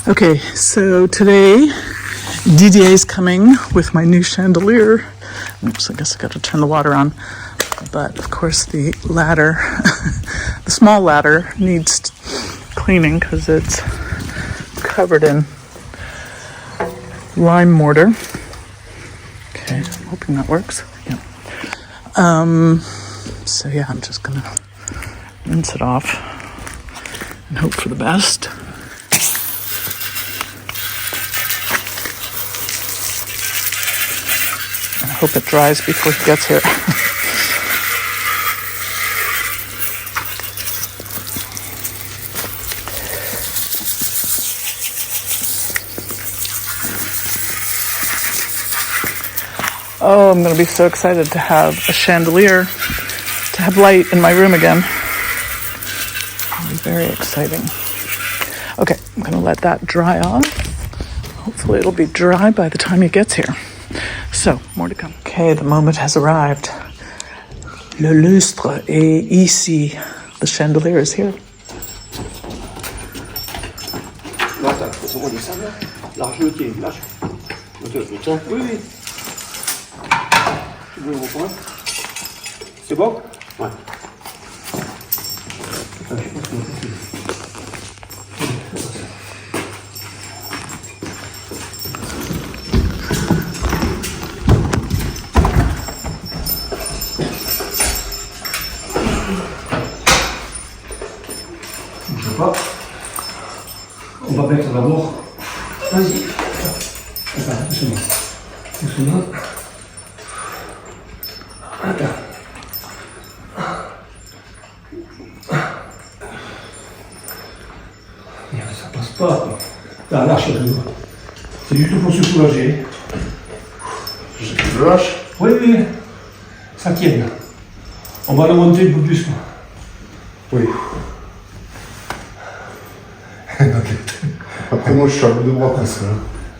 Okay, so today Didier is coming with my new chandelier. Oops, I guess I got to turn the water on. But of course the ladder, the small ladder needs cleaning because it's covered in lime mortar. Okay, I'm hoping that works. Yeah. So yeah, I'm just gonna rinse it off and hope for the best. I hope it dries before he gets here. Oh, I'm going to be so excited to have a chandelier, to have light in my room again. It'll be very exciting. Okay, I'm going to let that dry off. Hopefully it'll be dry by the time he gets here. So, more to come. Okay, the moment has arrived. Le lustre est ici. The chandelier is here. C'est bon? Ouais. On va mettre d'abord. Vas-y. Attends, doucement. Doucement. Attends. Ça passe pas. Là, lâche le doigt. C'est du tout pour se soulager. Je lâche? Oui, oui. Ça tient. On va le monter un peu plus. Oui. Après moi je suis à bout de bras presque.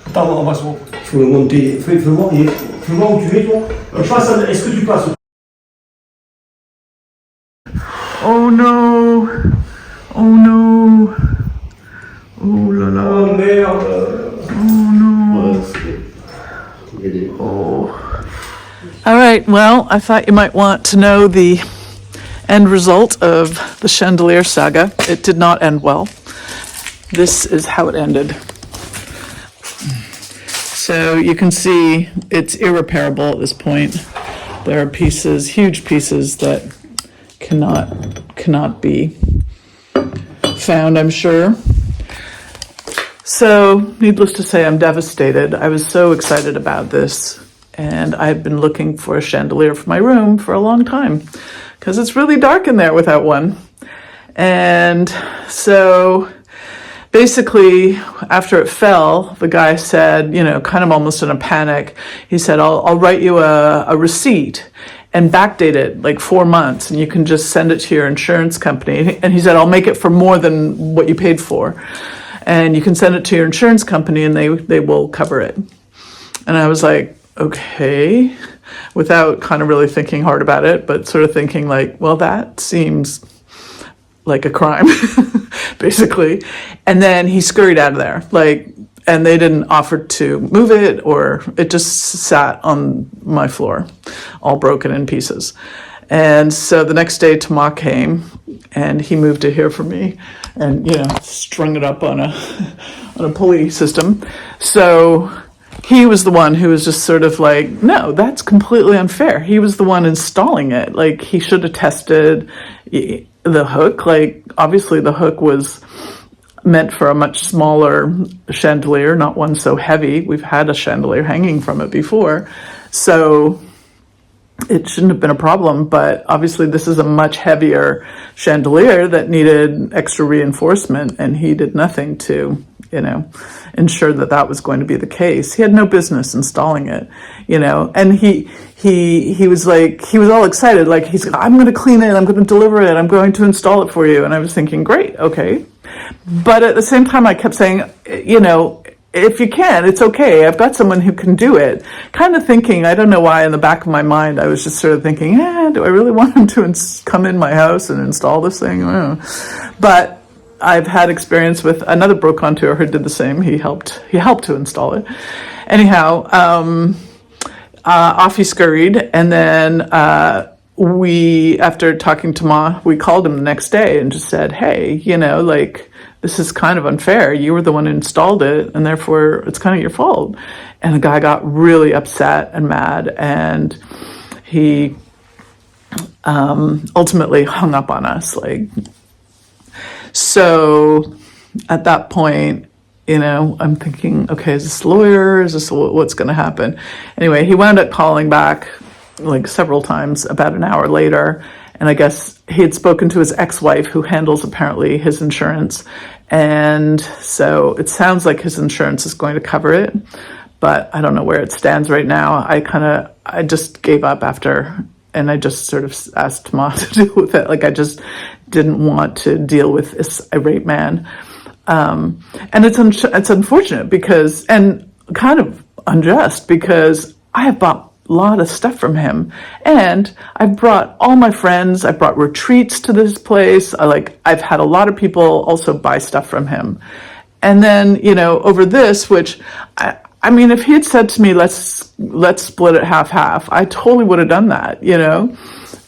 Attends, on va se voir. Il faut le monter. Fais voir où tu es toi. Est-ce que tu passes? Oh no! Oh no! Oh là là! Oh merde! Oh no! Oh. All right, well, I thought you might want to know the end result of the chandelier saga. It did not end well. This is how it ended. So you can see it's irreparable at this point. There are pieces, huge pieces that cannot be found, I'm sure. So needless to say, I'm devastated. I was so excited about this, and I've been looking for a chandelier for my room for a long time because it's really dark in there without one. And so basically, after it fell, the guy said, kind of almost in a panic, he said, I'll write you a receipt and backdate it like 4 months, and you can just send it to your insurance company. And he said, I'll make it for more than what you paid for. And you can send it to your insurance company and they will cover it. And I was like, okay, without kind of really thinking hard about it, but sort of thinking like, well, that seems like a crime, basically. And then he scurried out of there, and they didn't offer to move it, or it just sat on my floor, all broken in pieces. And so the next day, Thomas came, and he moved it here for me, and strung it up on a pulley system. So he was the one who was just sort of like, no, that's completely unfair. He was the one installing it. Like, he should have tested the hook. Like, obviously the hook was meant for a much smaller chandelier, not one so heavy. We've had a chandelier hanging from it before, so it shouldn't have been a problem. But obviously this is a much heavier chandelier that needed extra reinforcement, and he did nothing to ensure that was going to be the case. He had no business installing it, and he was like, he was all excited, like, he's like, I'm going to clean it, I'm going to deliver it, I'm going to install it for you. And I was thinking, great, okay. But at the same time, I kept saying, if you can, it's okay. I've got someone who can do it. Kind of thinking, I don't know why, in the back of my mind, I was just sort of thinking, do I really want him to come in my house and install this thing? I don't know. But I've had experience with another brocanteur who did the same. He helped to install it. Anyhow, off he scurried, and then after talking to Ma, we called him the next day and just said, hey, like, this is kind of unfair. You were the one who installed it, and therefore it's kind of your fault. And the guy got really upset and mad, and he ultimately hung up on us. So at that point, I'm thinking, okay, is this lawyer? Is this what's going to happen? Anyway, he wound up calling back several times about an hour later. And I guess he had spoken to his ex-wife, who handles apparently his insurance. And so it sounds like his insurance is going to cover it, but I don't know where it stands right now. I just gave up after, and I just sort of asked Ma to deal with it. I just didn't want to deal with this irate man. And it's unfortunate because, and kind of unjust, because I have bought a lot of stuff from him, and I've brought all my friends. I brought retreats to this place. I've had a lot of people also buy stuff from him. And then, over this, which I mean, if he had said to me, let's split it half, I totally would have done that,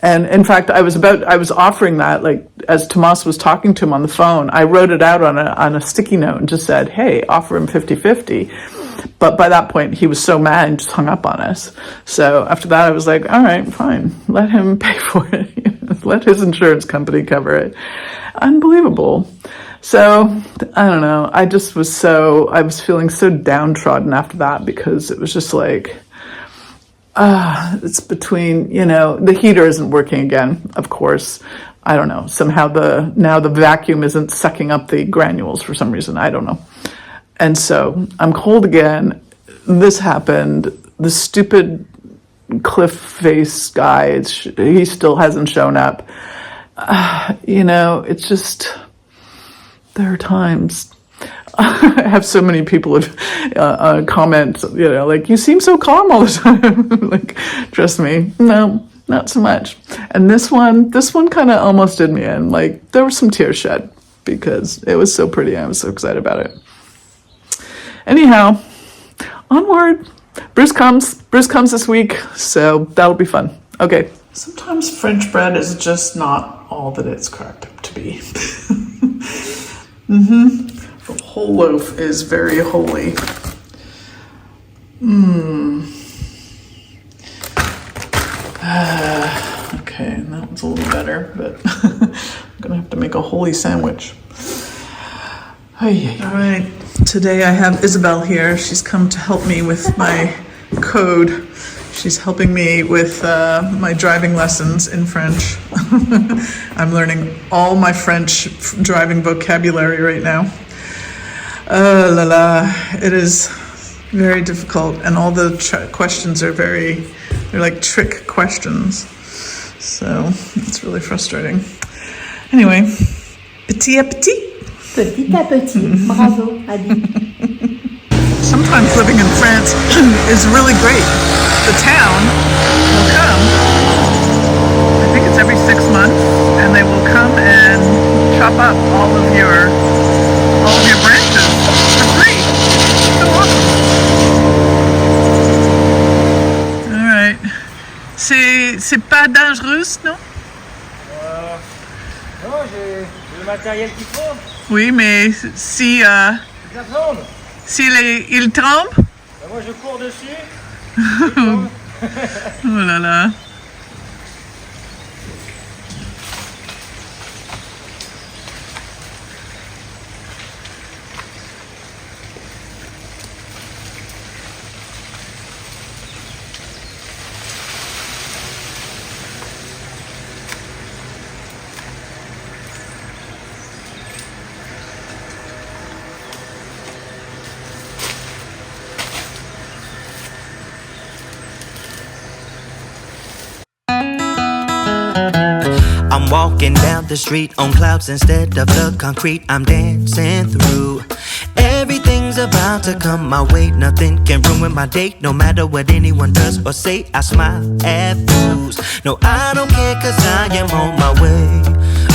And in fact, I was offering that, as Tomas was talking to him on the phone, I wrote it out on a sticky note and just said, hey, offer him 50-50. But by that point, he was so mad and just hung up on us. So after that, I was like, all right, fine. Let him pay for it. Let his insurance company cover it. Unbelievable. So, I don't know. I was feeling so downtrodden after that, because it was just it's between, the heater isn't working again, of course. I don't know. Somehow now the vacuum isn't sucking up the granules for some reason. I don't know. And so I'm cold again. This happened. The stupid cliff face guy, he still hasn't shown up. It's just, there are times. I have so many people comment, you seem so calm all the time. Trust me, no, not so much. And this one kind of almost did me in. There were some tears shed because it was so pretty. I was so excited about it. Anyhow, onward. Bruce comes this week, so that'll be fun. Okay. Sometimes French bread is just not all that it's cracked up to be. The whole loaf is very holy. Okay, that was a little better, but I'm gonna have to make a holy sandwich. All right, today I have Isabelle here. She's come to help me with my code. She's helping me with my driving lessons in French. I'm learning all my French driving vocabulary right now. It is very difficult, and all the questions are they're like trick questions. So it's really frustrating. Anyway, petit à petit. Petit à petit. Bravo, Abby. Sometimes living in France is really great. The town will come, I think it's every 6 months, and they will come and chop up all of your branches for free. So awesome. All right. C'est pas dangereux, non? Non, j'ai le matériel qu'il faut. Oui, mais si Ça tombe. il trempe. Ben moi je cours dessus. Oh là là. I'm walking down the street on clouds instead of the concrete I'm dancing through. Everything's Everything's about to come my way. Nothing can ruin my day. No matter what anyone does or say, I smile at fools. No, I don't care, cause I am on my way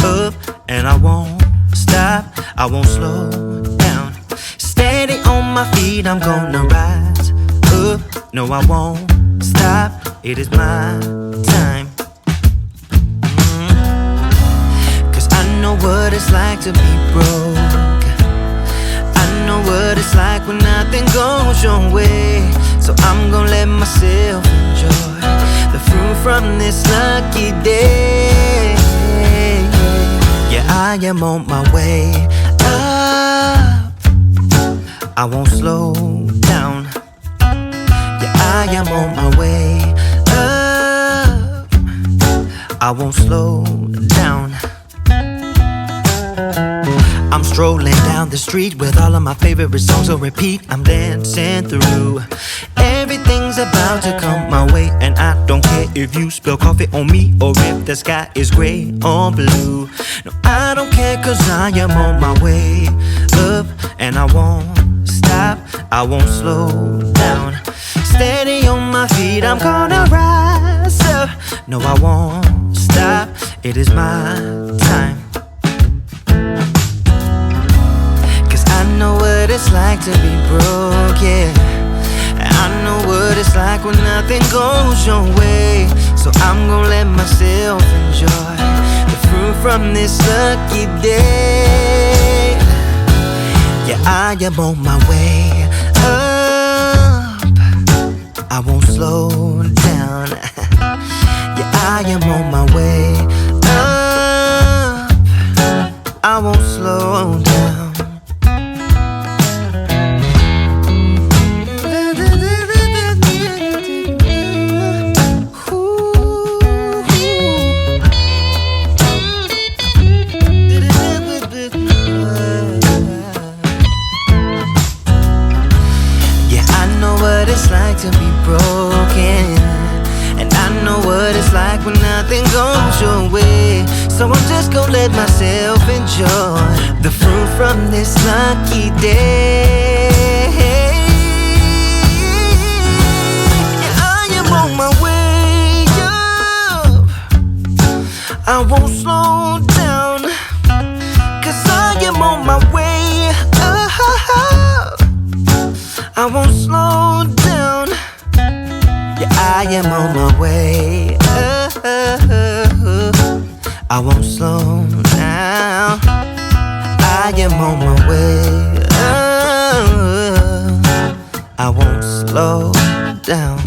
up, and I won't stop, I won't slow down. Steady on my feet, I'm gonna rise up. No, I won't stop, it is my time. Cause I know what it's like to be broke. I know what it's like when nothing goes your way. So I'm gonna let myself enjoy the fruit from this lucky day. Yeah, I am on my way up, I won't slow down. Yeah, I am on my way up, I won't slow down. I'm strolling down the street with all of my favorite songs on repeat. I'm dancing through. Everything's about to come my way, and I don't care if you spill coffee on me or if the sky is gray or blue. No, I don't care, cause I am on my way up, and I won't stop, I won't slow down. Steady on my feet, I'm gonna rise up. No, I won't stop, it is my time. I know what it's like to be broke, yeah. I know what it's like when nothing goes your way. So I'm gonna let myself enjoy the fruit from this lucky day. Yeah, I am on my way up, I won't slow down. Yeah, I am on my way up, I won't slow down. It's like to be broken, and I know what it's like when nothing goes your way. So I'm just gonna let myself enjoy the fruit from this lucky day. Yeah, I am on my way up, I won't slow down, cause I am on my way up, I won't slow down. Yeah, I am on my way up, I won't slow down. I am on my way up, I won't slow down.